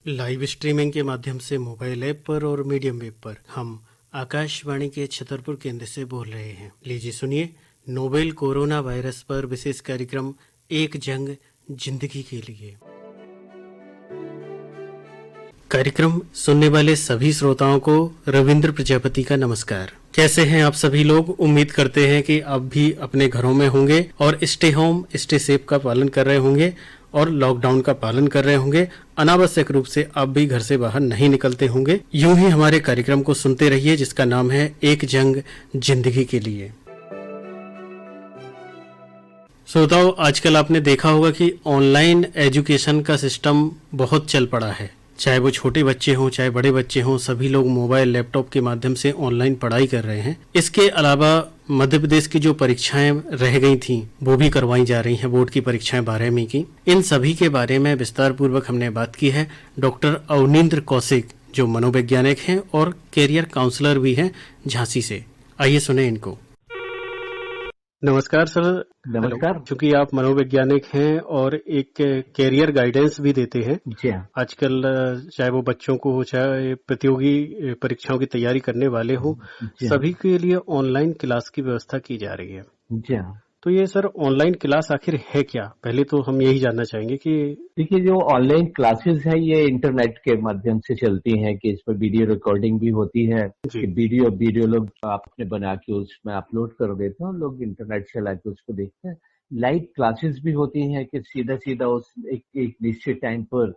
Live streaming के माध्यम से मोबाइल ऐप पर और मीडियम वेब पर हम आकाशवाणी के छतरपुर केंद्र से बोल रहे हैं। लीजिए सुनिए नोवेल कोरोना वायरस पर विशेष कार्यक्रम एक जंग जिंदगी के लिए। कार्यक्रम सुनने वाले सभी श्रोताओं को रविंद्र प्रजापति का नमस्कार। कैसे हैं आप सभी लोग? उम्मीद करते हैं कि आप भी अपने घरों में होंगे और स्टे होम स्टे सेफ का पालन कर रहे होंगे और लॉकडाउन का पालन कर रहे होंगे। अनावश्यक रूप से आप भी घर से बाहर नहीं निकलते होंगे। यूं ही हमारे कार्यक्रम को सुनते रहिए जिसका नाम है एक जंग जिंदगी के लिए। श्रोताओं, आजकल आपने देखा होगा कि ऑनलाइन एजुकेशन का सिस्टम बहुत चल पड़ा है। चाहे वो छोटे बच्चे हों चाहे बड़े बच्चे हों, सभी लोग मोबाइल लैपटॉप के माध्यम से ऑनलाइन पढ़ाई कर रहे हैं। इसके अलावा मध्य प्रदेश की जो परीक्षाएं रह गई थीं वो भी करवाई जा रही हैं, बोर्ड की परीक्षाएं 12वीं की। इन सभी के बारे में विस्तार पूर्वक हमने बात की है डॉक्टर अवनींद्र कौशिक, जो मनोवैज्ञानिक हैं और कैरियर काउंसलर भी हैं झांसी से। आइए सुने इनको। नमस्कार सर। नमस्कार। चूंकि आप मनोवैज्ञानिक हैं और एक कैरियर गाइडेंस भी देते हैं जी हाँ। आजकल, चाहे वो बच्चों को हो चाहे प्रतियोगी परीक्षाओं की तैयारी करने वाले हो, सभी के लिए ऑनलाइन क्लास की व्यवस्था की जा रही है। जी हाँ। तो ये सर ऑनलाइन क्लास आखिर है क्या? पहले तो हम यही जानना चाहेंगे कि देखिए, जो ऑनलाइन क्लासेस है ये इंटरनेट के माध्यम से चलती हैं कि इस पर वीडियो रिकॉर्डिंग भी होती है कि वीडियो लोग आपने बना के उसमें अपलोड कर देते हैं और लोग इंटरनेट चला के उसको देखते हैं। लाइव क्लासेस भी होती हैं कि सीधा उस एक निश्चित टाइम पर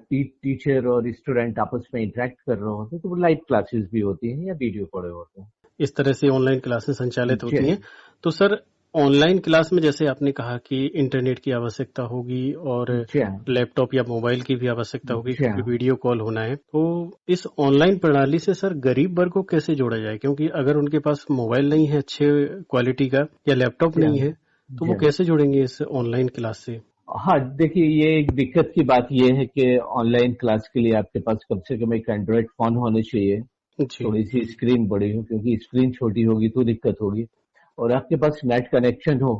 टीचर और स्टूडेंट आपस में इंटरेक्ट कर रहे होते हैं, तो वो लाइव क्लासेस भी होती हैं या वीडियो पड़े होते हैं। इस तरह से ऑनलाइन क्लासेस संचालित होती हैं। तो सर ऑनलाइन क्लास में जैसे आपने कहा कि इंटरनेट की आवश्यकता होगी और लैपटॉप या मोबाइल की भी आवश्यकता होगी क्योंकि वीडियो कॉल होना है, तो इस ऑनलाइन प्रणाली से सर गरीब वर्ग को कैसे जोड़ा जाए? क्योंकि अगर उनके पास मोबाइल नहीं है अच्छे क्वालिटी का या लैपटॉप नहीं है तो वो कैसे जुड़ेंगे इस ऑनलाइन क्लास से? हाँ, देखिए, ये एक दिक्कत की बात ये है कि ऑनलाइन क्लास के लिए आपके पास कम से कम एक एंड्रॉइड फोन होने चाहिए, थोड़ी सी स्क्रीन बड़ी हो, क्योंकि स्क्रीन छोटी होगी तो दिक्कत होगी, और आपके पास नेट कनेक्शन हो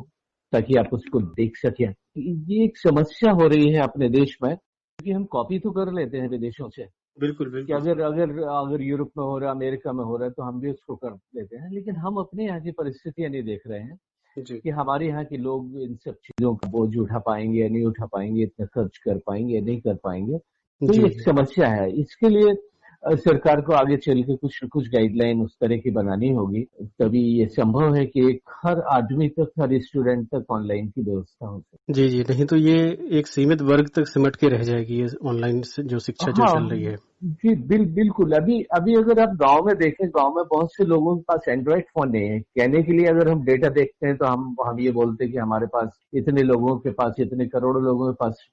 ताकि आप उसको देख सकें। ये एक समस्या हो रही है अपने देश में, क्योंकि हम कॉपी तो कर लेते हैं विदेशों से। बिल्कुल कि अगर यूरोप में हो रहा है, अमेरिका में हो रहा है, तो हम भी उसको कर लेते हैं, लेकिन हम अपने यहाँ की परिस्थितियां नहीं देख रहे हैं कि हमारे यहाँ के लोग इन सब चीजों का बोझ उठा पाएंगे या नहीं उठा पाएंगे, इतना खर्च कर पाएंगे या नहीं कर पाएंगे। तो ये एक समस्या है। इसके लिए सरकार को आगे चल के कुछ गाइडलाइन उस तरह की बनानी होगी, तभी ये संभव है कि हर आदमी तक, हर स्टूडेंट तक ऑनलाइन की व्यवस्था हो सके। जी, नहीं तो ये एक सीमित वर्ग तक सिमट के रह जाएगी ये ऑनलाइन जो शिक्षा जो चल रही है। जी बिल्कुल। अभी अगर आप गांव में देखें, गांव में बहुत से लोगों के पास एंड्रॉइड फोन नहीं है। कहने के लिए अगर हम डेटा देखते हैं तो हम ये बोलते हैं कि हमारे पास इतने लोगों के पास, इतने करोड़ों लोगों के पास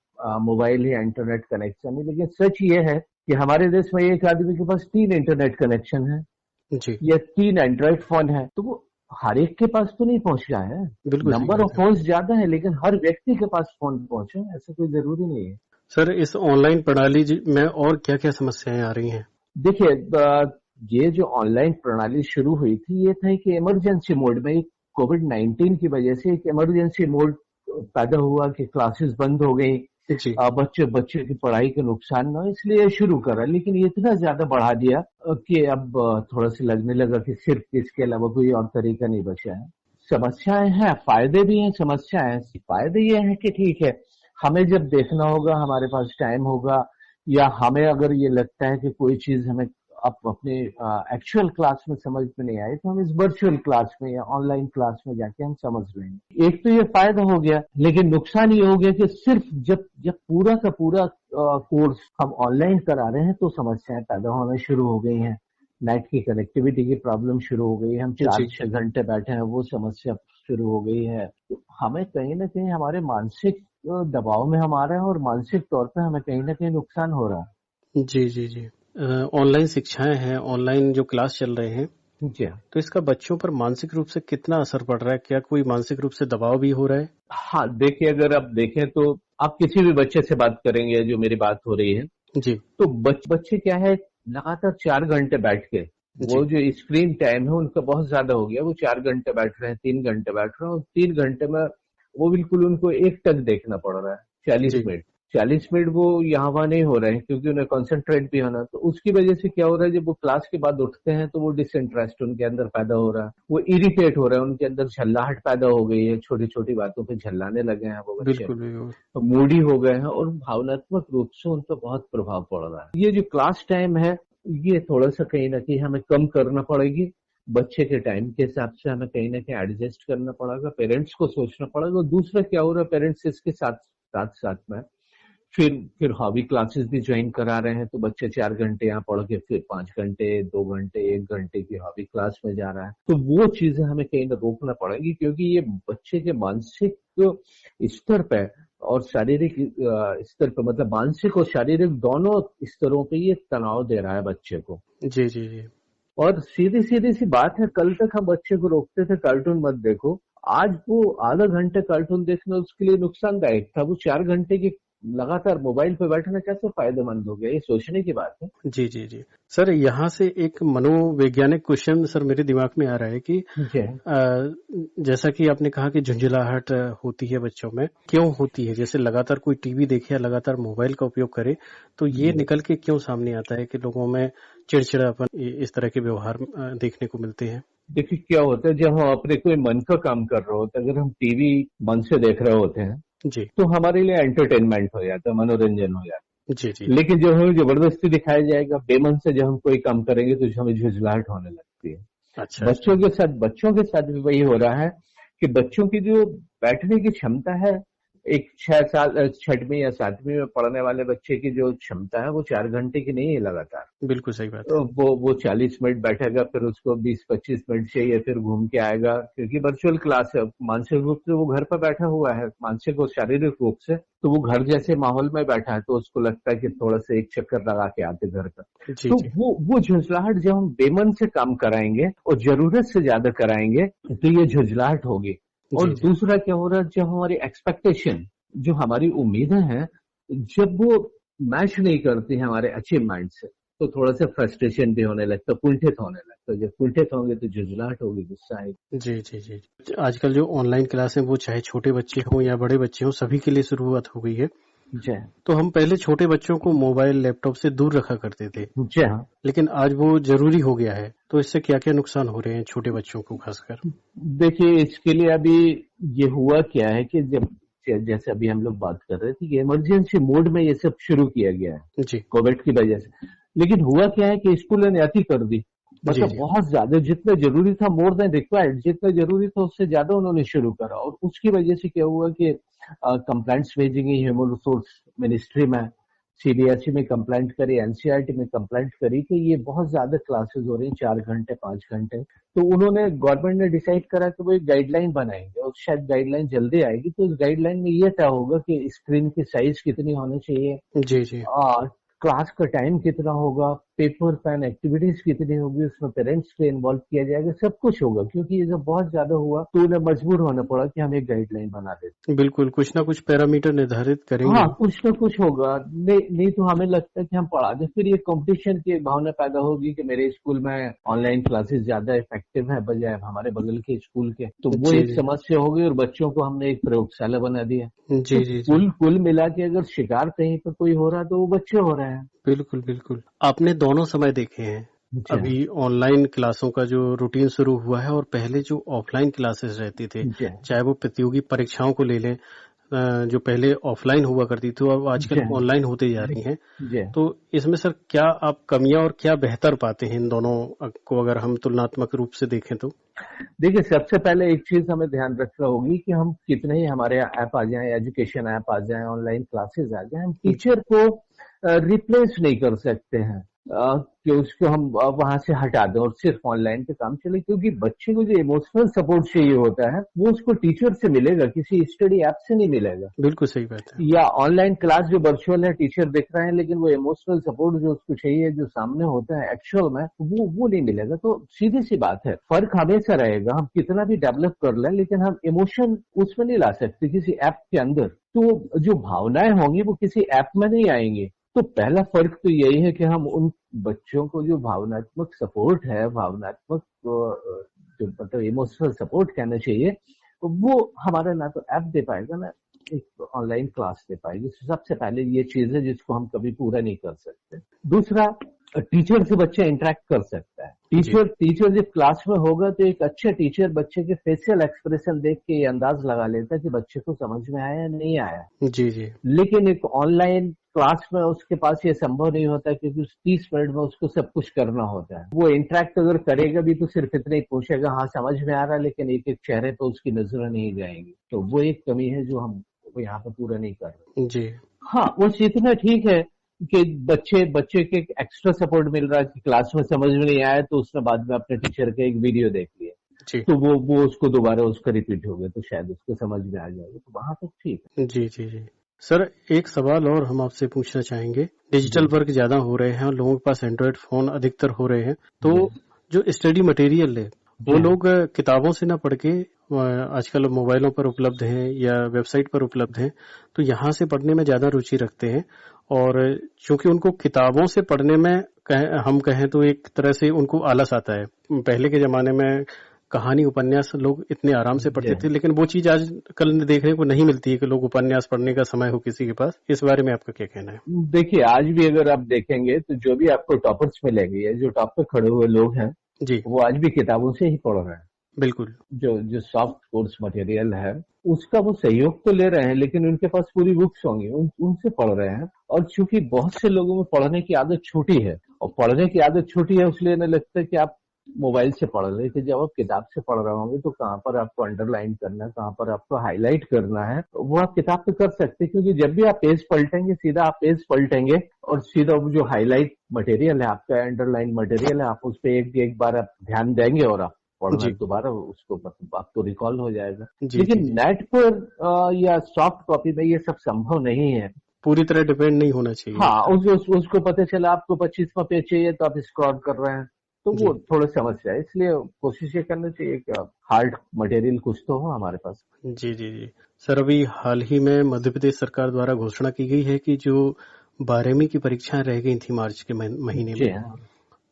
मोबाइल है, इंटरनेट कनेक्शन है, लेकिन सच ये है कि हमारे देश में एक आदमी के पास 3 इंटरनेट कनेक्शन है या 3 एंड्रॉइड फोन है, तो वो हर एक के पास तो नहीं पहुंच रहा है। नंबर ऑफ फोन ज्यादा है लेकिन हर व्यक्ति के पास फोन पहुंचे ऐसा कोई जरूरी नहीं है। सर इस ऑनलाइन प्रणाली में और क्या क्या समस्याएं आ रही हैं? देखिए, ये जो ऑनलाइन प्रणाली शुरू हुई थी ये था कि इमरजेंसी मोड में, कोविड-19 की वजह से एक इमरजेंसी मोड पैदा हुआ कि क्लासेस बंद हो गई, बच्चे की पढ़ाई का नुकसान ना, इसलिए शुरू करा। लेकिन ये इतना ज्यादा बढ़ा दिया कि अब थोड़ा सा लगने लगा कि सिर्फ इसके अलावा कोई और तरीका नहीं बचा है। समस्याएं हैं, फायदे भी हैं, समस्याएं। फायदे ये हैं कि ठीक है, हमें जब देखना होगा, हमारे पास टाइम होगा, या हमें अगर ये लगता है कि कोई चीज हमें अपने एक्चुअल क्लास में समझ में नहीं आई, तो हम इस वर्चुअल क्लास में या ऑनलाइन क्लास में जाके हम समझ लेंगे। एक तो ये फायदा हो गया, लेकिन नुकसान ये हो गया कि सिर्फ जब पूरा का पूरा कोर्स हम ऑनलाइन करा रहे हैं तो समस्याएं पैदा होना शुरू हो गई हैं। नेट की कनेक्टिविटी की प्रॉब्लम शुरू हो गई है, हम 4-6 घंटे बैठे हैं, वो समस्या शुरू हो गई है। तो हमें कहीं ना कहीं हमारे मानसिक दबाव में हम आ रहे हैं और मानसिक तौर पे हमें कहीं ना कहीं नुकसान हो रहा है। जी। ऑनलाइन शिक्षाएं हैं, ऑनलाइन जो क्लास चल रहे हैं, तो इसका बच्चों पर मानसिक रूप से कितना असर पड़ रहा है? क्या कोई मानसिक रूप से दबाव भी हो रहा है? हाँ, देखिए, अगर आप देखें तो आप किसी भी बच्चे से बात करेंगे, जो मेरी बात हो रही है जी, तो बच्चे क्या है, लगातार 4 घंटे बैठ के, वो जो स्क्रीन टाइम है उनका बहुत ज्यादा हो गया। वो 4 घंटे बैठ रहे हैं, 3 घंटे बैठ रहे हैं, और 3 घंटे में वो बिल्कुल उनको एक टक देखना पड़ रहा है, 40 मिनट। 40 मिनट वो यहाँ वहाँ नहीं हो रहे हैं क्योंकि उन्हें कंसंट्रेट भी होना, तो उसकी वजह से क्या हो रहा है, जब वो क्लास के बाद उठते हैं तो वो डिसइंटरेस्ट उनके अंदर पैदा हो रहा है, वो इरिटेट हो रहा है, उनके अंदर झल्लाहट पैदा हो गई है, छोटी छोटी बातों पे झल्लाने लगे हैं वो बच्चे, बिल्कुल, बिल्कुल। तो मूडी हो गए हैं और भावनात्मक रूप से उन पर बहुत प्रभाव पड़ रहा है। ये जो क्लास टाइम है, ये थोड़ा सा कहीं ना कहीं हमें कम करना पड़ेगी, बच्चे के टाइम के हिसाब से हमें कहीं ना कहीं एडजस्ट करना पड़ेगा, पेरेंट्स को सोचना पड़ेगा। और दूसरा क्या हो रहा है, पेरेंट्स इसके साथ साथ साथ में फिर हॉबी क्लासेस भी ज्वाइन करा रहे हैं, तो बच्चे 4 घंटे यहाँ पढ़ के फिर 5 घंटे, 2 घंटे, 1 घंटे की हॉबी क्लास में जा रहा है। तो वो चीजें हमें कहीं ना रोकना पड़ेगी, क्योंकि ये बच्चे के मानसिक स्तर पे और शारीरिक स्तर पे, मतलब मानसिक और शारीरिक दोनों स्तरों पे ये तनाव दे रहा है बच्चे को। जी, जी, जी। और सीधी सीधी सी बात है, कल तक हम बच्चे को रोकते थे कार्टून मत देखो, आज वो आधा घंटे कार्टून देखना उसके लिए नुकसानदायक था, वो 4 घंटे की लगातार मोबाइल पे बैठना कैसे फायदेमंद हो गया, ये सोचने की बात है। जी, जी, जी। सर, यहाँ से एक मनोवैज्ञानिक क्वेश्चन सर मेरे दिमाग में आ रहा है कि जी जैसा कि आपने कहा कि झुंझलाहट होती है बच्चों में, क्यों होती है? जैसे लगातार कोई टीवी देखे या लगातार मोबाइल का उपयोग करे, तो ये जी निकल के क्यों सामने आता है कि लोगों में चिड़चिड़ापन इस तरह के व्यवहार देखने को मिलते हैं? देखिए क्या होता है, जब हम अपने कोई मन का काम कर रहे होते हैं, अगर हम टीवी मन से देख रहे होते हैं जी, तो हमारे लिए एंटरटेनमेंट हो जाता है, मनोरंजन हो जाता जी, जी, है। जी। लेकिन जब हमें जबरदस्ती दिखाया जाएगा, बेमन से जब हम कोई काम करेंगे तो हमें झुंझलाहट होने लगती है। अच्छा, अच्छा। बच्चों के साथ भी वही हो रहा है कि बच्चों की जो बैठने की क्षमता है, एक 6 साल 6वीं या 7वीं में पढ़ने वाले बच्चे की जो क्षमता है वो 4 घंटे की नहीं है लगातार। बिल्कुल सही बात है। तो वो 40 मिनट बैठेगा, फिर उसको 20-25 मिनट चाहिए, फिर घूम के आएगा, क्योंकि वर्चुअल क्लास है, मानसिक रूप से वो घर पर बैठा हुआ है, मानसिक और शारीरिक रूप से तो वो घर जैसे माहौल में बैठा है, तो उसको लगता है कि थोड़ा सा एक चक्कर लगा के आते घर का। जी, तो जी। वो झुंझलाहट जब हम बेमन से काम कराएंगे और जरूरत से ज्यादा कराएंगे तो ये झुंझलाहट होगी। और जी, जी। दूसरा क्या हो रहा है, जब हमारी एक्सपेक्टेशन, जो हमारी उम्मीदें हैं, जब वो मैच नहीं करती है हमारे अचीवमेंट से, तो थोड़ा सा फ्रस्ट्रेशन भी होने लगता है, कुंठित होने लगता है। जब कुंठित होंगे तो झुंझलाहट होगी, गुस्सा आएगी। जी, जी, जी। आजकल जो ऑनलाइन क्लास है वो चाहे छोटे बच्चे हों या बड़े बच्चे हों, सभी के लिए शुरुआत हो गई है। जय तो हम पहले छोटे बच्चों को मोबाइल, लैपटॉप से दूर रखा करते थे, जय हाँ। लेकिन आज वो ज़रूरी हो गया है। तो इससे क्या-क्या नुकसान हो रहे हैं छोटे बच्चों को खासकर? देखिए इसके लिए अभी ये हुआ क्या है कि जब जैसे अभी हम लोग बात कर रहे थे कि इमरजेंसी मोड में ये सब शुरू किया गया है जी। कोविड की वजह से। लेकिन हुआ क्या है कि स्कूलों ने अति कर दी, जी, मतलब जी। बहुत ज्यादा, जितना जरूरी था, मोर देन रिक्वायर्ड, जितना जरूरी था उससे ज्यादा उन्होंने शुरू करा। और उसकी वजह से क्या हुआ कि कंप्लेंट्स भेजी गई ह्यूमन रिसोर्स मिनिस्ट्री में, सीबीएसई में कंप्लेंट करी, एनसीईआरटी में कंप्लेंट करी कि ये बहुत ज्यादा क्लासेस हो रही हैं, 4 घंटे 5 घंटे। तो उन्होंने, गवर्नमेंट ने डिसाइड करा कि वो एक गाइडलाइन बनाएंगे और शायद गाइडलाइन जल्दी आएगी। तो उस गाइडलाइन में ये तय होगा कि स्क्रीन की साइज कितनी होनी चाहिए, जी, जी। क्लास का टाइम कितना होगा, पेपर पेन एक्टिविटीज कितनी होगी, उसमें पेरेंट्स को इन्वॉल्व किया जाएगा, सब कुछ होगा। क्योंकि ये जब बहुत ज्यादा हुआ तो उन्हें मजबूर होना पड़ा कि हम एक गाइडलाइन बना देते। बिल्कुल, कुछ ना कुछ पैरामीटर निर्धारित करेंगे हाँ, ही। कुछ ना कुछ होगा, नहीं तो हमें लगता है कि हम पढ़ा दें, फिर ये कंपटीशन की एक भावना पैदा होगी कि मेरे स्कूल में ऑनलाइन क्लासेस ज्यादा इफेक्टिव है बजाय हमारे बगल के स्कूल के। तो वो जी, एक जी। समस्या होगी और बच्चों को हमने एक प्रयोगशाला बना दिया। तो जी, जी, जी। कुल मिला के अगर शिकार कहीं पर कोई हो रहा है तो वो बच्चे हो रहे हैं। बिल्कुल, बिल्कुल। आपने दोनों समय देखे हैं। जी हाँ। अभी ऑनलाइन क्लासों का जो रूटीन शुरू हुआ है और पहले जो ऑफलाइन क्लासेस रहती थे, जी चाहे वो प्रतियोगी परीक्षाओं को ले लें, जो पहले ऑफलाइन हुआ करती थी, अब आजकल जी ऑनलाइन होते जा रही हैं। जी तो इसमें सर क्या आप कमियां और क्या बेहतर पाते हैं इन दोनों को अगर हम तुलनात्मक रूप से देखें तो? देखिए, सबसे पहले एक चीज हमें ध्यान रखना होगी कि हम कितने ही हमारे ऐप आ जाएं, एजुकेशन ऐप आ जाएं, ऑनलाइन क्लासेस आ जाएं, हम जी, टीचर को रिप्लेस नहीं कर सकते हैं कि उसको हम वहां से हटा दें और सिर्फ ऑनलाइन पे काम चले। क्योंकि बच्चे को जो इमोशनल सपोर्ट चाहिए होता है वो उसको टीचर से मिलेगा, किसी स्टडी ऐप से नहीं मिलेगा। बिल्कुल सही बात है। या ऑनलाइन क्लास जो वर्चुअल है, टीचर दिख रहे हैं, लेकिन वो इमोशनल सपोर्ट जो उसको चाहिए, जो सामने होता है एक्चुअल में, वो नहीं मिलेगा। तो सीधी सी बात है, फर्क हमेशा रहेगा, हम कितना भी डेवलप कर लें लेकिन हम इमोशन उसमें नहीं ला सकते किसी ऐप के अंदर। तो जो भावनाएं होंगी वो किसी ऐप में नहीं आएंगी। तो पहला फर्क तो यही है कि हम उन बच्चों को जो भावनात्मक सपोर्ट है, भावनात्मक जो मतलब इमोशनल सपोर्ट कहना चाहिए, वो हमारा ना तो ऐप दे पाएगा ना एक ऑनलाइन क्लास ले पाएगी। सबसे पहले ये चीज है जिसको हम कभी पूरा नहीं कर सकते। दूसरा, टीचर से बच्चा इंटरेक्ट कर सकता है। टीचर जब क्लास में होगा तो एक अच्छा टीचर बच्चे के फेशियल एक्सप्रेशन देख के ये अंदाज लगा लेता है कि बच्चे को समझ में आया या नहीं आया। जी जी। लेकिन एक ऑनलाइन क्लास में उसके पास ये संभव नहीं होता, क्योंकि 30 मिनट में उसको सब कुछ करना होता है। वो इंटरेक्ट अगर करेगा भी तो सिर्फ इतना ही पूछेगा, हाँ समझ में आ रहा है, लेकिन एक एक चेहरे पे उसकी नजर नहीं जाएंगी। तो वो एक कमी है जो हम यहाँ पे पूरा नहीं कर रहे। जी हाँ, बस इतना ठीक है कि बच्चे के एक्स्ट्रा सपोर्ट मिल रहा है कि क्लास में समझ में नहीं आया तो उसने बाद में अपने टीचर का एक वीडियो देख लिया, जी तो वो उसको दोबारा उसका रिपीट हो गया तो शायद उसको समझ में आ जाएगा। तो वहां तक ठीक है। जी जी जी। सर एक सवाल और हम आपसे पूछना चाहेंगे, डिजिटल जी वर्क ज्यादा हो रहे हैं और लोगों के पास एंड्रॉयड फोन अधिकतर हो रहे हैं, तो जी जो स्टडी मटेरियल है वो जी लोग किताबों से ना पढ़ के आजकल मोबाइलों पर उपलब्ध हैं या वेबसाइट पर उपलब्ध हैं, तो यहाँ से पढ़ने में ज्यादा रुचि रखते हैं। और चूंकि उनको किताबों से पढ़ने में हम कहें तो एक तरह से उनको आलस आता है। पहले के जमाने में कहानी उपन्यास लोग इतने आराम से पढ़ते थे, लेकिन वो चीज आज कल देखने को नहीं मिलती है कि लोग उपन्यास पढ़ने का समय हो किसी के पास। इस बारे में आपका क्या कहना है? देखिए, आज भी अगर आप देखेंगे तो जो भी आपको टॉपर्स मिलेंगे या जो टॉप पे खड़े हुए लोग हैं जी वो आज भी किताबों से ही पढ़ रहे हैं। बिल्कुल। जो सॉफ्ट कोर्स मटेरियल है उसका वो सहयोग तो ले रहे हैं, लेकिन उनके पास पूरी बुक्स होंगी, उनसे पढ़ रहे हैं। और चूंकि बहुत से लोगों में पढ़ने की आदत छोटी है, और पढ़ने की आदत छोटी है इसलिए नहीं लगता है कि आप मोबाइल से पढ़ रहे थे। जब आप किताब से पढ़ रहे होंगे तो कहाँ पर आपको अंडरलाइन करना है, कहाँ पर आपको हाईलाइट करना है, वो आप किताब पे कर सकते हैं। क्योंकि जब भी आप पेज पलटेंगे, सीधा आप पेज पलटेंगे और सीधा वो जो हाईलाइट मटेरियल है आपका, अंडरलाइन मटेरियल है, आप उस पर एक बार आप ध्यान देंगे और आप पढ़ना जी दोबारा उसको मतलब आपको रिकॉल हो जाएगा। जी लेकिन जी जी। नेट पर या सॉफ्ट कॉपी में ये सब संभव नहीं है। पूरी तरह डिपेंड नहीं होना चाहिए। हाँ, उसको पता चला आपको 25वां पेज चाहिए तो आप स्क्रॉल कर रहे हैं, तो जी वो थोड़ा समस्या है। इसलिए कोशिश ये करनी चाहिए कि हार्ड मटेरियल कुछ तो हो हमारे पास। जी जी जी। सर अभी हाल ही में मध्य प्रदेश सरकार द्वारा घोषणा की गई है कि जो 12वीं की परीक्षाएं रह गई थी मार्च के महीने जी में, हाँ,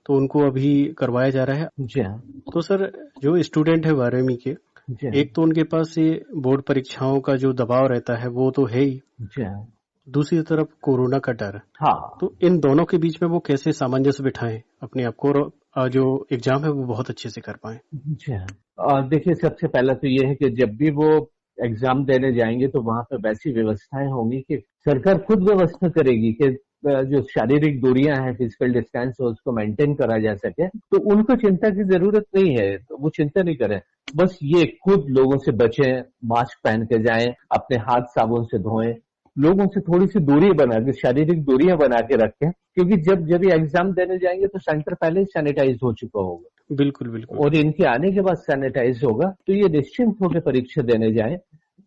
तो उनको अभी करवाया जा रहा है। जी हाँ, तो सर जो स्टूडेंट है 12वीं के, जी हाँ, एक तो उनके पास ये बोर्ड परीक्षाओं का जो दबाव रहता है वो तो है ही, जी हाँ, दूसरी तरफ कोरोना का डर। हाँ, तो इन दोनों के बीच में वो कैसे सामंजस्य बिठाएं अपने आप को, और जो एग्जाम है वो बहुत अच्छे से कर पाएं? जी हाँ। देखिए, सबसे पहला तो ये है कि जब भी वो एग्जाम देने जाएंगे तो वहां पे वैसी व्यवस्थाएं होंगी कि सरकार खुद व्यवस्था करेगी कि जो शारीरिक दूरियां हैं, फिजिकल डिस्टेंस है, उसको मेंटेन करा जा सके। तो उनको चिंता की जरूरत नहीं है, तो वो चिंता नहीं करें। बस ये खुद लोगों से बचें, मास्क पहन के जाएं, अपने हाथ साबुन से धोएं, लोगों से थोड़ी सी दूरी बना के, शारीरिक दूरियां बना के रखें। क्योंकि जब ये एग्जाम देने जाएंगे तो सेंटर पहले ही सैनिटाइज हो चुका होगा बिल्कुल बिल्कुल। और इनके आने के बाद सैनिटाइज होगा, तो ये निश्चिंत होकर परीक्षा देने जाए,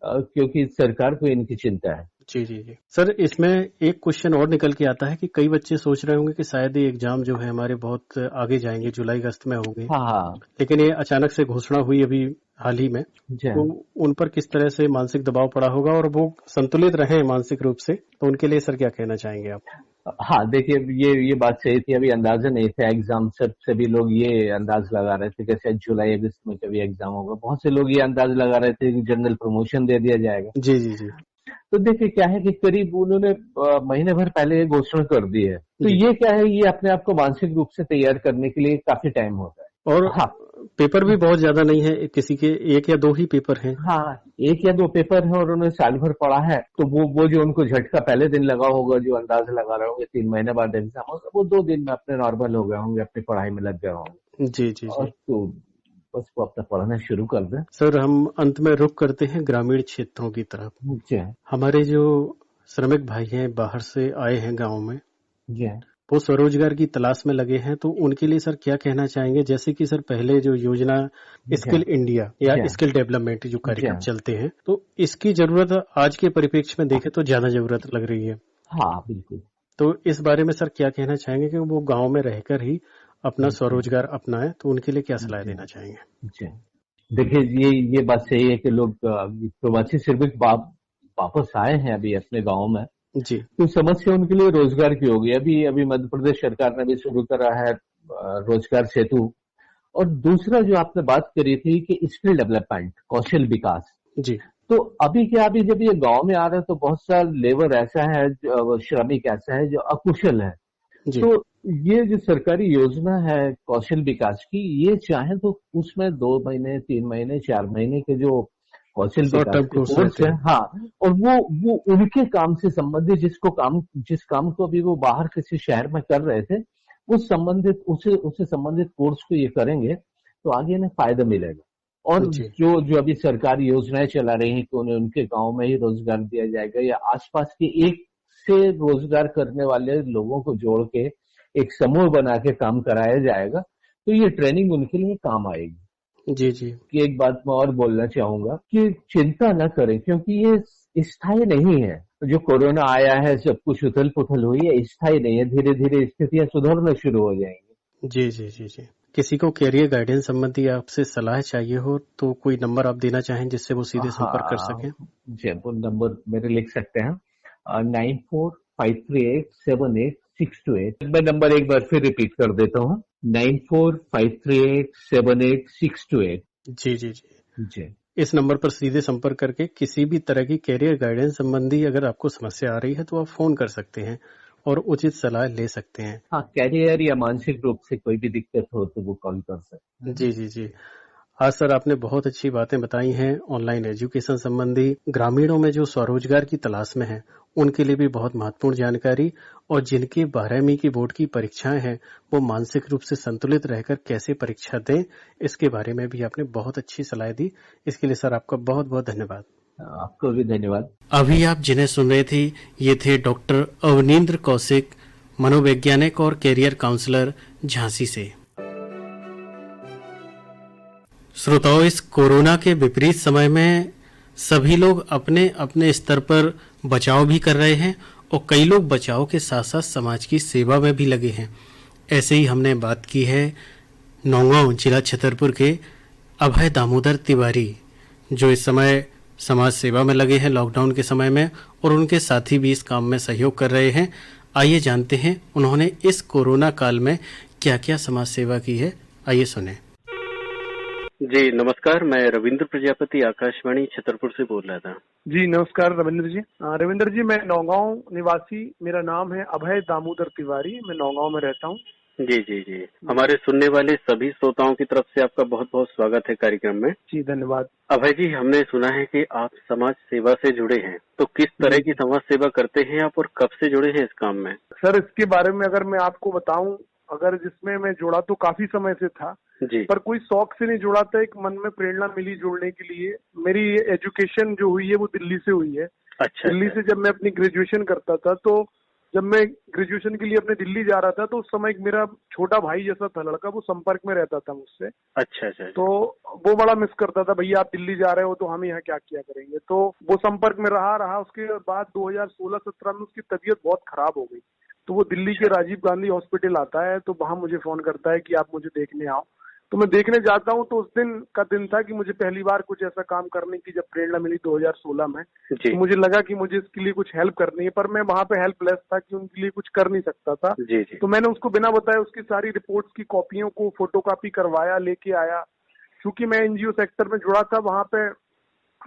क्योंकि सरकार को इनकी चिंता है। जी जी जी। सर इसमें एक क्वेश्चन और निकल के आता है कि कई बच्चे सोच रहे होंगे कि शायद ये एग्जाम जो है हमारे बहुत आगे जाएंगे, जुलाई अगस्त में होंगे, हाँ हाँ, लेकिन ये अचानक से घोषणा हुई अभी हाल ही में, जी तो उन पर किस तरह से मानसिक दबाव पड़ा होगा और वो संतुलित रहे मानसिक रूप से, तो उनके लिए सर क्या कहना चाहेंगे आप? हाँ। देखिए, ये बात सही थी, अभी अंदाजा नहीं था एग्जाम। सभी लोग ये अंदाज लगा रहे थे कि शायद जुलाई अगस्त में कभी एग्जाम होगा। बहुत से लोग ये अंदाज लगा रहे थे कि जनरल प्रमोशन दे दिया जाएगा। जी जी जी तो देखिए क्या है कि करीब उन्होंने महीने भर पहले ये घोषणा कर दी है, तो जी। ये क्या है, ये अपने आप को मानसिक रूप से तैयार करने के लिए काफी टाइम होता है। और हाँ पेपर भी बहुत ज्यादा नहीं है, किसी के 1 या 2 ही पेपर हैं। हाँ, 1 या 2 पेपर है और उन्होंने साल भर पढ़ा है, तो वो जो उनको झटका पहले दिन लगा होगा, जो अंदाज लगा रहे होंगे 3 महीने बाद एग्जाम होगा, वो 2 दिन में अपने नॉर्मल हो गए होंगे, अपनी पढ़ाई में लग गए होंगे। जी जी और जी। तो बस वो अपना पढ़ना शुरू कर दें। सर हम अंत में रुख करते हैं ग्रामीण क्षेत्रों की तरफ। जी हमारे जो श्रमिक भाई हैं, बाहर से आए हैं गांव में, जी वो स्वरोजगार की तलाश में लगे हैं, तो उनके लिए सर क्या कहना चाहेंगे? जैसे कि सर पहले जो योजना जी स्किल इंडिया या जी स्किल डेवलपमेंट जो जी कार्यक्रम चलते हैं, तो इसकी जरूरत आज के परिप्रेक्ष्य में देखें तो ज्यादा जरूरत लग रही है। हाँ, बिल्कुल। तो इस बारे में सर क्या कहना चाहेंगे कि वो गांव में रहकर ही अपना जी स्वरोजगार अपनाएं, तो उनके लिए क्या सलाह जी देना चाहेंगे? जी। देखिए, ये बात सही है कि लोग प्रवासी श्रमिक वापस आए हैं अभी अपने गाँव में, जी तो समस्या उनके लिए रोजगार की होगी। अभी अभी मध्य प्रदेश सरकार ने भी शुरू करा है रोजगार सेतु। और दूसरा जो आपने बात करी थी कि स्किल डेवलपमेंट, कौशल विकास, जी तो अभी क्या, अभी जब ये गांव में आ रहा है तो बहुत सा लेबर ऐसा है, श्रमिक ऐसा है जो अकुशल है। जी। तो ये जो सरकारी योजना है कौशल विकास की, ये चाहे तो उसमें 2 महीने, 3 महीने, 4 महीने के जो कौशल शॉर्ट विकास टर्म के कोर्स कोर्स रहते है, हैं। हाँ, और वो उनके काम से संबंधित, जिस काम को अभी वो बाहर किसी शहर में कर रहे थे, उस संबंधित उसे उससे संबंधित कोर्स को ये करेंगे तो आगे इन्हें फायदा मिलेगा। और जी। जो जो अभी सरकारी योजनाएं चला रही हैं कि उन्हें उनके गांव में ही रोजगार दिया जाएगा या आसपास के एक से रोजगार करने वाले लोगों को जोड़ के एक समूह बना के काम कराया जाएगा, तो ये ट्रेनिंग उनके लिए काम आएगी। जी। जी। कि एक बात मैं और बोलना चाहूंगा कि चिंता न करें, क्योंकि ये स्थायी नहीं है। जो कोरोना आया है, सब कुछ उथल पुथल हुई है, स्थायी नहीं है। धीरे धीरे स्थितियां सुधरना शुरू हो जाएंगी। जी। जी। जी। जी। किसी को कैरियर गाइडेंस संबंधी आपसे सलाह चाहिए हो तो कोई नंबर आप देना चाहें जिससे वो सीधे संपर्क कर हाँ, सकें? जयपुर नंबर मेरे लिख सकते हैं, 9453878628। मैं नंबर एक बार फिर रिपीट कर देता हूँ, 9453878628। जी। जी। जी। जी। इस नंबर पर सीधे संपर्क करके किसी भी तरह की कैरियर गाइडेंस संबंधी अगर आपको समस्या आ रही है तो आप फोन कर सकते हैं और उचित सलाह ले सकते हैं। हाँ, कैरियर या मानसिक रूप से कोई भी दिक्कत हो तो वो कॉल कर सकते हैं। जी। जी। जी। आज सर आपने बहुत अच्छी बातें बताई हैं ऑनलाइन एजुकेशन संबंधी। ग्रामीणों में जो स्वरोजगार की तलाश में हैं उनके लिए भी बहुत महत्वपूर्ण जानकारी, और जिनकी 12वीं की बोर्ड की परीक्षाएं हैं वो मानसिक रूप से संतुलित रहकर कैसे परीक्षा दें, इसके बारे में भी आपने बहुत अच्छी सलाह दी। इसके लिए सर आपका बहुत बहुत धन्यवाद। आपको भी धन्यवाद। अभी आप जिन्हें सुन रहे थे ये थे डॉक्टर अवनींद्र कौशिक, मनोवैज्ञानिक और कैरियर काउंसलर, झांसी से। श्रोताओं, इस कोरोना के विपरीत समय में सभी लोग अपने अपने स्तर पर बचाव भी कर रहे हैं और कई लोग बचाव के साथ साथ समाज की सेवा में भी लगे हैं। ऐसे ही हमने बात की है नौगांव जिला छतरपुर के अभय दामोदर तिवारी, जो इस समय समाज सेवा में लगे हैं लॉकडाउन के समय में, और उनके साथी भी इस काम में सहयोग कर रहे हैं। आइए जानते हैं उन्होंने इस कोरोना काल में क्या क्या समाज सेवा की है। आइए सुने। जी नमस्कार, मैं रविंद्र प्रजापति आकाशवाणी छतरपुर से बोल रहा था। जी नमस्कार रविंद्र जी। रविंद्र जी, मैं नौगांव निवासी, मेरा नाम है अभय दामोदर तिवारी, मैं नौगांव में रहता हूँ। जी जी जी, हमारे सुनने वाले सभी श्रोताओं की तरफ से आपका बहुत बहुत स्वागत है कार्यक्रम में। जी धन्यवाद। अभय जी, हमने सुना है कि आप समाज सेवा से जुड़े हैं, तो किस तरह की समाज सेवा करते हैं आप और कब से जुड़े हैं इस काम में? सर, इसके बारे में अगर मैं आपको बताऊं, अगर जिसमें मैं जुड़ा तो काफी समय से था जी। पर कोई शौक से नहीं जुड़ा था, एक मन में प्रेरणा मिली जुड़ने के लिए। मेरी एजुकेशन जो हुई है वो दिल्ली से हुई है। अच्छा। दिल्ली से जब मैं अपनी ग्रेजुएशन करता था, तो जब मैं ग्रेजुएशन के लिए अपने दिल्ली जा रहा था तो उस समय एक मेरा छोटा भाई जैसा था लड़का, वो संपर्क में रहता था मुझसे। अच्छा अच्छा। तो वो बड़ा मिस करता था, भैया आप दिल्ली जा रहे हो तो हम यहाँ क्या किया करेंगे। तो वो संपर्क में रहा रहा उसके बाद 2016-17 में उसकी तबीयत बहुत खराब हो गई। तो वो दिल्ली के राजीव गांधी हॉस्पिटल आता है, तो वहां मुझे फोन करता है कि आप मुझे देखने आओ। तो मैं देखने जाता हूँ, तो उस दिन का दिन था कि मुझे पहली बार कुछ ऐसा काम करने की जब प्रेरणा मिली 2016 में। तो मुझे लगा कि मुझे इसके लिए कुछ हेल्प करनी है, पर मैं वहां पे हेल्पलेस था कि उनके लिए कुछ कर नहीं सकता था। जी जी। तो मैंने उसको बिना बताए उसकी सारी रिपोर्ट्स की कॉपियों को फोटोकॉपी करवाया, लेके आया। क्योंकि मैं एनजीओ सेक्टर में जुड़ा था वहां पे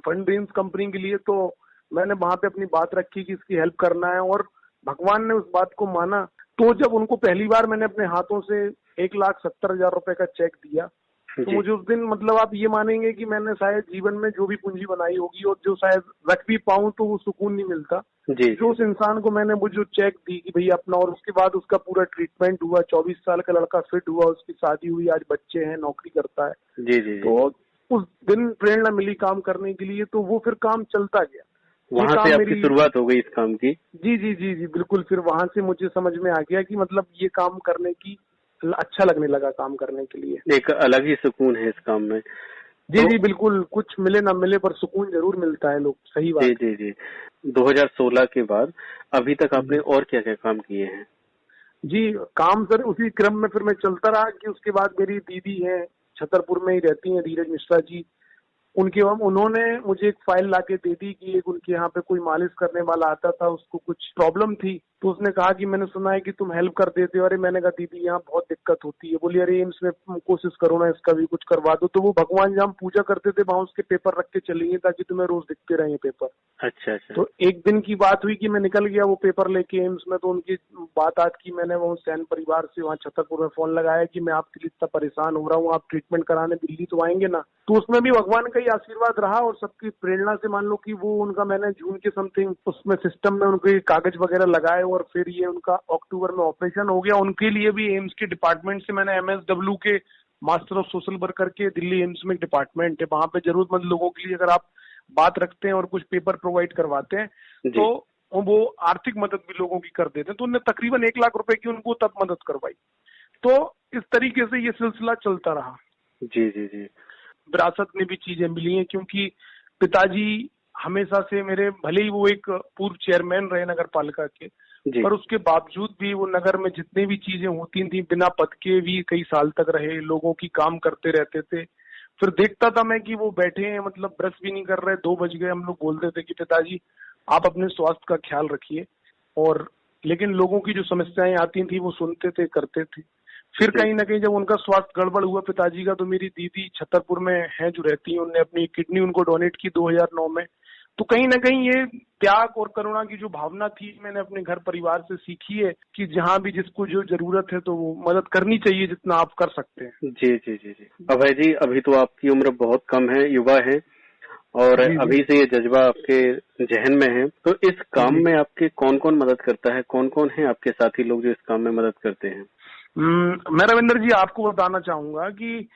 फंड रेंज कंपनी के लिए, तो मैंने वहां पे अपनी बात रखी कि इसकी हेल्प करना है, और भगवान ने उस बात को माना। तो जब उनको पहली बार मैंने अपने हाथों से 1,70,000 रुपए का चेक दिया, तो मुझे उस दिन, मतलब आप ये मानेंगे कि मैंने शायद जीवन में जो भी पूंजी बनाई होगी और जो शायद रख भी पाऊं तो वो सुकून नहीं मिलता जी। जो उस इंसान को मैंने वो जो चेक दी कि भैया अपना, और उसके बाद उसका पूरा ट्रीटमेंट हुआ। 24 साल का लड़का फिट हुआ, उसकी शादी हुई, आज बच्चे हैं, नौकरी करता है। जी जी। तो उस दिन प्रेरणा मिली काम करने के लिए, तो वो फिर काम चलता गया। वहां से आपकी शुरुआत हो गई इस काम की? जी जी जी जी बिल्कुल। फिर वहां से मुझे समझ में आ गया कि मतलब ये काम करने की अच्छा लगने लगा, काम करने के लिए एक अलग ही सुकून है इस काम में। जी जी बिल्कुल। कुछ मिले ना मिले पर सुकून जरूर मिलता है, लोग, सही बात। जी जी जी। 2016 के बाद अभी तक आपने और क्या क्या काम किए हैं? जी काम सर उसी क्रम में फिर मैं चलता रहा कि उसके बाद मेरी दीदी है, छतरपुर में ही रहती हैं, धीरज मिश्रा जी। उन्होंने मुझे एक फाइल लाके दे दी कि एक उनके यहाँ पे कोई मालिश करने वाला आता था, उसको कुछ प्रॉब्लम थी, तो उसने कहा कि मैंने सुना है कि तुम हेल्प कर देते हो। अरे मैंने कहा दीदी यहाँ बहुत दिक्कत होती है। बोली अरे एम्स में कोशिश करो ना, इसका भी कुछ करवा दो। तो वो भगवान जहाँ हम पूजा करते थे वहां उसके पेपर रख के चली गई ताकि तुम्हें रोज दिखते रहे पेपर। अच्छा अच्छा। तो एक दिन की बात हुई कि मैं निकल गया वो पेपर लेके एम्स में, तो उनकी बात आज की मैंने वो सैन परिवार से वहाँ छतरपुर में फोन लगाया कि मैं आपके लिए इतना परेशान हो रहा हूँ, आप ट्रीटमेंट कराने दिल्ली तो आएंगे ना। तो उसमें भी भगवान का ही आशीर्वाद रहा और सबकी प्रेरणा से, मान लो कि वो उनका मैंने जून के समथिंग उसमें सिस्टम में उनके कागज वगैरह लगाए और फिर ये उनका अक्टूबर में ऑपरेशन हो गया। उनके लिए भी एम्स के डिपार्टमेंट से मैंने MSW के मास्टर ऑफ सोशल वर्कर के दिल्ली एम्स में एक डिपार्टमेंट है, वहां पे जरूरतमंद लोगों के लिए अगर आप बात रखते हैं और कुछ पेपर प्रोवाइड करवाते हैं तो वो आर्थिक मदद भी लोगों की कर देते हैं। तो उन्होंने तकरीबन 1 लाख रुपए की उनको तब मदद करवाई। तो इस तरीके से ये सिलसिला चलता रहा। जी जी जी। विरासत में भी चीजें मिली हैं क्योंकि पिताजी हमेशा से मेरे, भले ही वो एक पूर्व चेयरमैन रहे नगर पालिका के, पर उसके बावजूद भी वो नगर में जितनी भी चीजें होती थी बिना पद के भी कई साल तक रहे, लोगों की काम करते रहते थे। फिर देखता था मैं कि वो बैठे हैं, मतलब ब्रश भी नहीं कर रहे, 2 बज गए, हम लोग बोलते थे कि पिताजी आप अपने स्वास्थ्य का ख्याल रखिए। और लेकिन लोगों की जो समस्याएं आती थी वो सुनते थे, करते थे। फिर कहीं ना कहीं जब उनका स्वास्थ्य गड़बड़ हुआ पिताजी का, तो मेरी दीदी छतरपुर में है जो रहती है, उन्होंने अपनी किडनी उनको डोनेट की 2009 में। तो कहीं ना कहीं ये त्याग और करुणा की जो भावना थी मैंने अपने घर परिवार से सीखी है कि जहाँ भी जिसको जो जरूरत है तो वो मदद करनी चाहिए जितना आप कर सकते हैं। जी जी जी जी। अभय जी, अभी तो आपकी उम्र बहुत कम है, युवा है और अभी से ये जज्बा आपके जहन में है, तो इस काम में आपके कौन कौन मदद करता है, कौन कौन है आपके साथी लोग जो इस काम में मदद करते हैं? मैं रविंदर जी आपको बताना चाहूंगा कि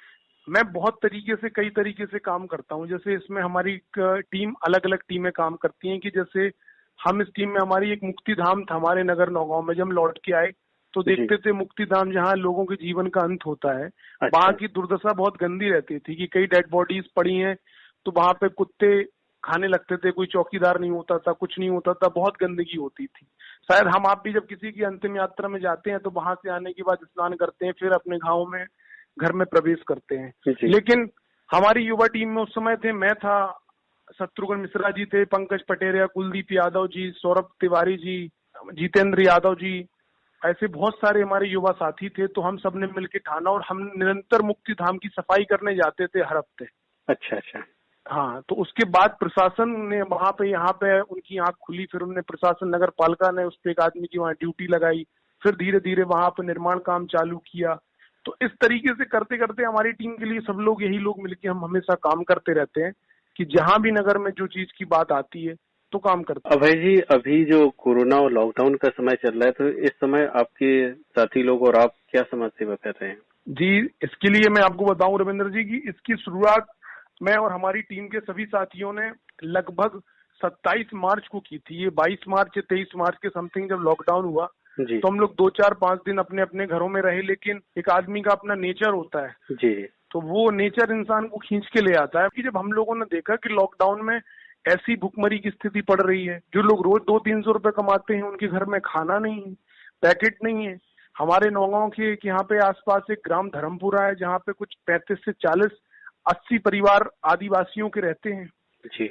मैं बहुत तरीके से, कई तरीके से काम करता हूँ। जैसे इसमें हमारी टीम, अलग अलग टीमें काम करती हैं कि जैसे हम इस टीम में, हमारी एक मुक्ति धाम था हमारे नगर नौगांव में, जब हम लौट के आए तो देखते थे मुक्ति धाम जहाँ लोगों के जीवन का अंत होता है, वहाँ की दुर्दशा बहुत गंदी रहती थी कि कई डेड बॉडीज पड़ी हैं, तो वहां पे कुत्ते खाने लगते थे, कोई चौकीदार नहीं होता था, कुछ नहीं होता था, बहुत गंदगी होती थी। शायद हम आप भी जब किसी की अंतिम यात्रा में जाते हैं तो वहां से आने के बाद स्नान करते हैं, फिर अपने गाँव में घर में प्रवेश करते हैं। लेकिन हमारी युवा टीम में उस समय थे, मैं था, शत्रुघ्न मिश्रा जी थे, पंकज पटेरिया, कुलदीप यादव जी, सौरभ तिवारी जी, जितेंद्र यादव जी, ऐसे बहुत सारे हमारे युवा साथी थे। तो हम सब ने मिलकर ठाना और हम निरंतर मुक्ति धाम की सफाई करने जाते थे हर हफ्ते। अच्छा अच्छा। हाँ, तो उसके बाद प्रशासन ने वहां पे, यहाँ पे उनकी आंख खुली, फिर उन्होंने प्रशासन, नगर पालिका ने उस पे एक आदमी की वहाँ ड्यूटी लगाई, फिर धीरे धीरे वहां पे निर्माण काम चालू किया। तो इस तरीके से करते करते हमारी टीम के लिए सब लोग, यही लोग मिलके हम हमेशा काम करते रहते हैं कि जहां भी नगर में जो चीज की बात आती है तो काम करते हैं। अभय जी, अभी जो कोरोना और लॉकडाउन का समय चल रहा है, तो इस समय आपके साथी लोग और आप क्या समाज सेवा कर रहे हैं? जी, इसके लिए मैं आपको बताऊं रविंद्र जी की इसकी शुरुआत मैं और हमारी टीम के सभी साथियों ने लगभग 27 मार्च को की थी। ये 22 मार्च या 23 मार्च के समथिंग जब लॉकडाउन हुआ तो हम लोग 2-4-5 दिन अपने अपने घरों में रहे। लेकिन एक आदमी का अपना नेचर होता है जी, तो वो नेचर इंसान को खींच के ले आता है कि जब हम लोगों ने देखा कि लॉकडाउन में ऐसी भुखमरी की स्थिति पड़ रही है, जो लोग रोज 200-300 रुपए कमाते हैं उनके घर में खाना नहीं है, पैकेट नहीं है। हमारे नौगांव के यहाँ पे आसपास एक ग्राम धर्मपुरा है जहाँ पे कुछ 35 से 40-80 परिवार आदिवासियों के रहते हैं।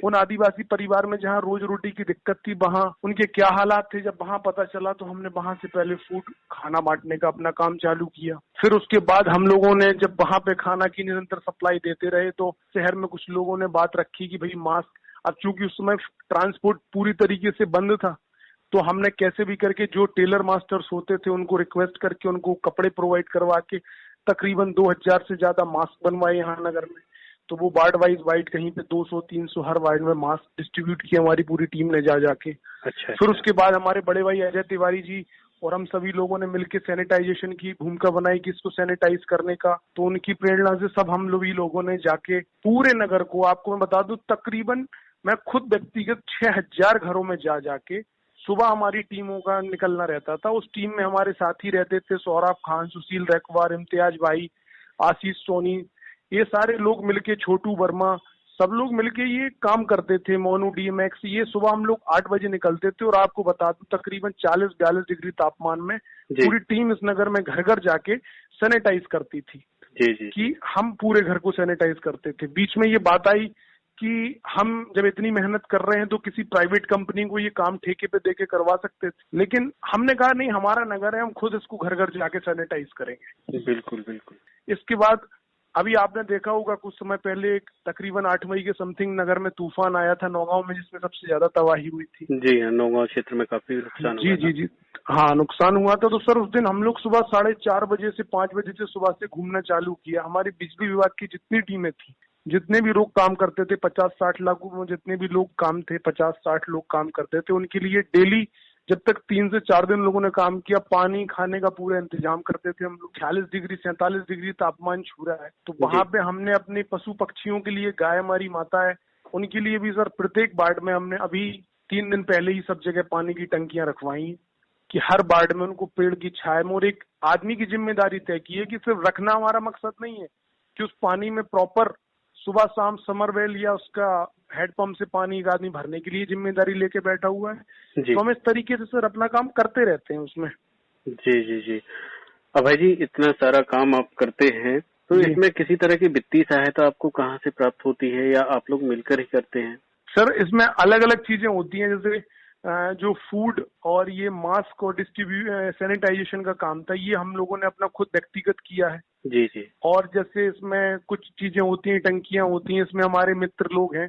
उन आदिवासी परिवार में जहाँ रोज रोटी की दिक्कत थी, वहाँ उनके क्या हालात थे, जब वहाँ पता चला तो हमने वहाँ से पहले फूड, खाना बांटने का अपना काम चालू किया। फिर उसके बाद हम लोगों ने जब वहाँ पे खाना की निरंतर सप्लाई देते रहे तो शहर में कुछ लोगों ने बात रखी कि भाई मास्क, अब चूंकि उस समय ट्रांसपोर्ट पूरी तरीके से बंद था तो हमने कैसे भी करके जो टेलर मास्टर्स होते थे उनको रिक्वेस्ट करके उनको कपड़े प्रोवाइड करवा के तकरीबन 2000 से ज्यादा मास्क बनवाए यहाँ नगर में। तो वो वार्ड वाइज कहीं पे 200-300 हर वार्ड में मास्क डिस्ट्रीब्यूट किए हमारी पूरी टीम ने जा जाके। फिर उसके बाद हमारे बड़े भाई अजय तिवारी जी और हम सभी लोगों ने मिलकर सैनिटाइजेशन की भूमिका बनाई कि इसको सैनिटाइज करने का। तो उनकी प्रेरणा से सब हम लोगों ने जाके पूरे नगर को, आपको मैं बता दूं, तकरीबन मैं खुद व्यक्तिगत 6000 घरों में जाके सुबह हमारी टीमों का निकलना रहता था। उस टीम में हमारे साथी रहते थे सौरभ खान, सुशील रेखवार, इम्तियाज भाई, आशीष सोनी, ये सारे लोग मिलके, छोटू वर्मा, सब लोग मिलके ये काम करते थे। मोनू DMX, ये सुबह हम लोग 8 बजे निकलते थे और आपको बता दूं तकरीबन 40-42 डिग्री तापमान में पूरी टीम इस नगर में घर घर जाके सैनिटाइज करती थी। कि हम पूरे घर को सैनिटाइज करते थे। बीच में ये बात आई कि हम जब इतनी मेहनत कर रहे हैं तो किसी प्राइवेट कंपनी को ये काम ठेके पे देके करवा सकते थे, लेकिन हमने कहा नहीं, हमारा नगर है, हम खुद इसको घर घर जाके सैनिटाइज करेंगे। बिल्कुल बिल्कुल। इसके बाद अभी आपने देखा होगा कुछ समय पहले तकरीबन 8 मई के समथिंग नगर में तूफान आया था नौगांव में, जिसमें सबसे ज्यादा तबाही हुई थी। जी हाँ, नौगांव क्षेत्र में काफी नुकसान हुआ था। जी हाँ, नुकसान हुआ था। तो सर उस दिन हम लोग सुबह 4:30 बजे से 5 बजे से सुबह से घूमना चालू किया। हमारी बिजली विभाग की जितनी टीमें थी, जितने भी लोग काम करते थे, 50-60 लाख में जितने भी लोग काम थे, 50-60 लोग काम करते थे, उनके लिए डेली जब तक 3 से 4 दिन लोगों ने काम किया, पानी खाने का पूरा इंतजाम करते थे हम लोग। 46 डिग्री 47 डिग्री तापमान छू रहा है, तो वहां पे हमने अपने पशु पक्षियों के लिए, गाय हमारी माता है, उनके लिए भी सर प्रत्येक वार्ड में हमने अभी 3 दिन पहले ही सब जगह पानी की टंकियां रखवाई कि हर वार्ड में उनको पेड़ की छाया में, और एक आदमी की जिम्मेदारी तय की है कि सिर्फ रखना हमारा मकसद नहीं है कि उस पानी में प्रॉपर सुबह शाम समरवेल या उसका हैंडपंप से पानी एक आदमी भरने के लिए जिम्मेदारी लेके बैठा हुआ है। तो हम इस तरीके से सर अपना काम करते रहते हैं उसमें। जी जी जी। अभय जी, इतना सारा काम आप करते हैं, तो इसमें किसी तरह की वित्तीय सहायता आपको कहाँ से प्राप्त होती है या आप लोग मिलकर ही करते हैं? सर इसमें अलग अलग चीजें होती हैं, जैसे जो फूड और ये मास्क और सैनिटाइजेशन का काम था, ये हम लोगों ने अपना खुद व्यक्तिगत किया है। जी जी। और जैसे इसमें कुछ चीजें होती हैं, टंकियां होती हैं, इसमें हमारे मित्र लोग हैं,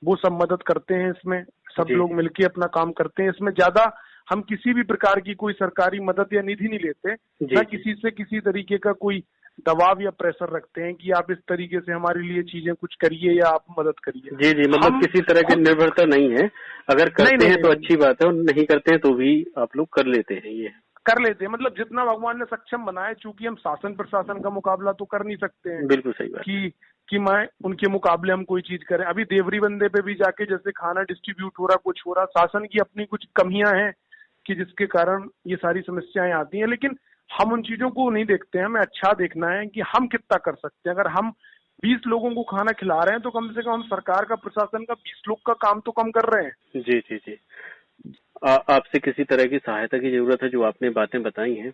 वो सब मदद करते हैं। इसमें सब लोग मिलके अपना काम करते हैं। इसमें ज्यादा हम किसी भी प्रकार की कोई सरकारी मदद या निधि नहीं लेते, ना किसी से किसी तरीके का कोई दबाव या प्रेशर रखते हैं कि आप इस तरीके से हमारे लिए चीजें कुछ करिए या आप मदद करिए। जी जी, मतलब किसी तरह की निर्भरता नहीं है, अगर करते हैं तो अच्छी बात है और नहीं करते हैं तो भी आप लोग कर लेते हैं। ये कर लेते हैं, मतलब जितना भगवान ने सक्षम बनाया, चूंकि हम शासन प्रशासन का मुकाबला तो कर नहीं सकते हैं। बिल्कुल सही बात कि मैं उनके मुकाबले हम कोई चीज करें। अभी देवरी बंदे पे भी जाके जैसे खाना डिस्ट्रीब्यूट हो रहा, कुछ हो रहा, शासन की अपनी कुछ कमियां हैं कि जिसके कारण ये सारी समस्याएं आती हैं, लेकिन हम उन चीजों को नहीं देखते हैं। हमें अच्छा देखना है कि हम कितना कर सकते हैं। अगर हम 20 लोगों को खाना खिला रहे हैं तो कम से कम हम सरकार का, प्रशासन का 20 लोग का काम तो कम कर रहे हैं। जी जी जी। आपसे किसी तरह की सहायता की जरूरत है, जो आपने बातें बताई हैं,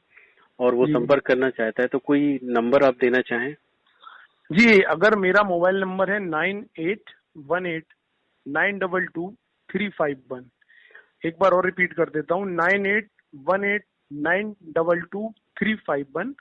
और वो संपर्क करना चाहता है, तो कोई नंबर आप देना चाहें? जी, अगर मेरा मोबाइल नंबर है 9818922351। एक बार और रिपीट कर देता हूँ, 9818922351।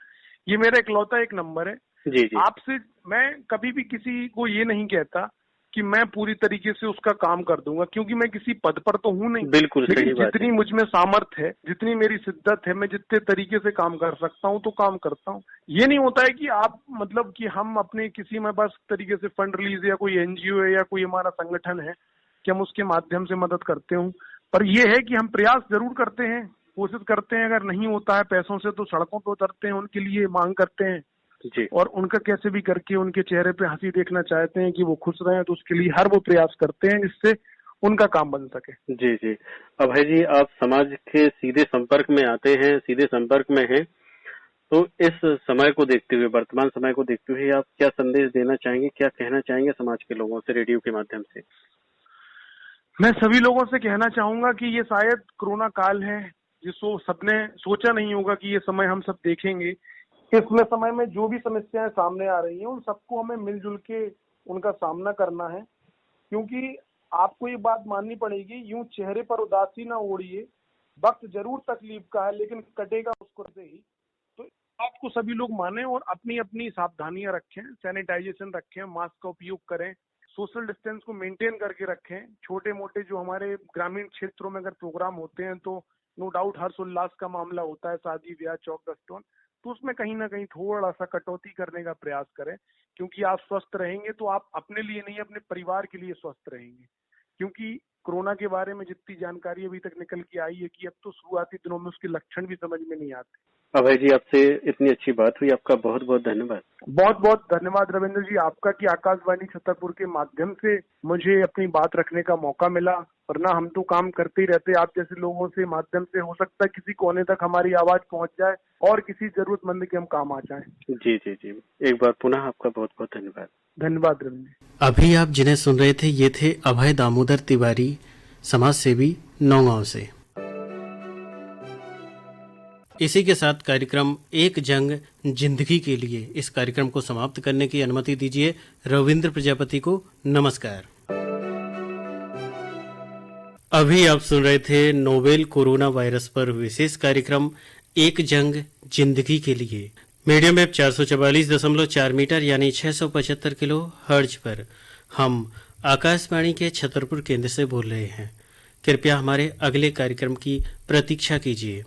ये मेरा इकलौता एक नंबर है। जी जी। आपसे मैं कभी भी किसी को ये नहीं कहता कि मैं पूरी तरीके से उसका काम कर दूंगा, क्योंकि मैं किसी पद पर तो हूं नहीं। बिल्कुल लेकिन सही बात जितनी मुझ में सामर्थ्य है, जितनी मेरी शिद्दत है, मैं जितने तरीके से काम कर सकता हूं तो काम करता हूं। ये नहीं होता है कि आप मतलब कि हम अपने किसी में बस तरीके से फंड रिलीज या कोई एनजीओ है या कोई हमारा संगठन है कि हम उसके माध्यम से मदद करते हूँ, पर यह है कि हम प्रयास जरूर करते हैं, कोशिश करते हैं। अगर नहीं होता है पैसों से तो सड़कों पर उतरते हैं, उनके लिए मांग करते हैं जी। और उनका कैसे भी करके उनके चेहरे पे हंसी देखना चाहते हैं कि वो खुश रहे, तो उसके लिए हर वो प्रयास करते हैं जिससे उनका काम बन सके। जी जी। अभय जी, आप समाज के सीधे संपर्क में आते हैं, सीधे संपर्क में हैं, तो इस समय को देखते हुए, वर्तमान समय को देखते हुए आप क्या संदेश देना चाहेंगे, क्या कहना चाहेंगे समाज के लोगों से रेडियो के माध्यम से? मैं सभी लोगों से कहना चाहूंगा कि ये शायद कोरोना काल है, जिसको सबने सोचा नहीं होगा कि ये समय हम सब देखेंगे। इसमें समय में जो भी समस्याएं सामने आ रही हैं, उन सबको हमें मिलजुल के उनका सामना करना है, क्योंकि आपको ये बात माननी पड़ेगी, यूं चेहरे पर उदासी ना ओढ़िए, वक्त जरूर तकलीफ का है लेकिन कटेगा उसको से ही। तो आपको सभी लोग माने और अपनी अपनी सावधानियां रखें, सैनिटाइजेशन रखें, मास्क का उपयोग करें, सोशल डिस्टेंस को मेंटेन करके रखें। छोटे मोटे जो हमारे ग्रामीण क्षेत्रों में अगर प्रोग्राम होते हैं तो नो डाउट हर्ष उल्लास का मामला होता है, शादी ब्याह चौक दस्तों, तो उसमें कहीं ना कहीं थोड़ा सा कटौती करने का प्रयास करें, क्योंकि आप स्वस्थ रहेंगे तो आप अपने लिए नहीं, अपने परिवार के लिए स्वस्थ रहेंगे। क्योंकि कोरोना के बारे में जितनी जानकारी अभी तक निकल के आई है कि अब तो शुरुआती दिनों में उसके लक्षण भी समझ में नहीं आते। अभय जी, आपसे इतनी अच्छी बात हुई, आपका बहुत बहुत धन्यवाद। बहुत बहुत धन्यवाद रविंद्र जी आपका कि आकाशवाणी छतरपुर के माध्यम से मुझे अपनी बात रखने का मौका मिला, वरना हम तो काम करते ही रहते। आप जैसे लोगों से माध्यम से हो सकता है किसी कोने तक हमारी आवाज पहुंच जाए और किसी जरूरतमंद के हम काम आ जाएं। जी जी जी, एक बार पुनः आपका बहुत बहुत धन्यवाद। धन्यवाद रविंद्र। अभी आप जिन्हें सुन रहे थे ये थे अभय दामोदर तिवारी, समाज सेवी, नौगांव से। इसी के साथ कार्यक्रम एक जंग जिंदगी के लिए इस कार्यक्रम को समाप्त करने की अनुमति दीजिए। रविंद्र प्रजापति को नमस्कार। अभी आप सुन रहे थे नोवेल कोरोना वायरस पर विशेष कार्यक्रम एक जंग जिंदगी के लिए। मीडियम वेव 444.4 मीटर यानी 675 किलो हर्ज पर हम आकाशवाणी के छतरपुर केंद्र से बोल रहे हैं। कृपया हमारे अगले कार्यक्रम की प्रतीक्षा कीजिए।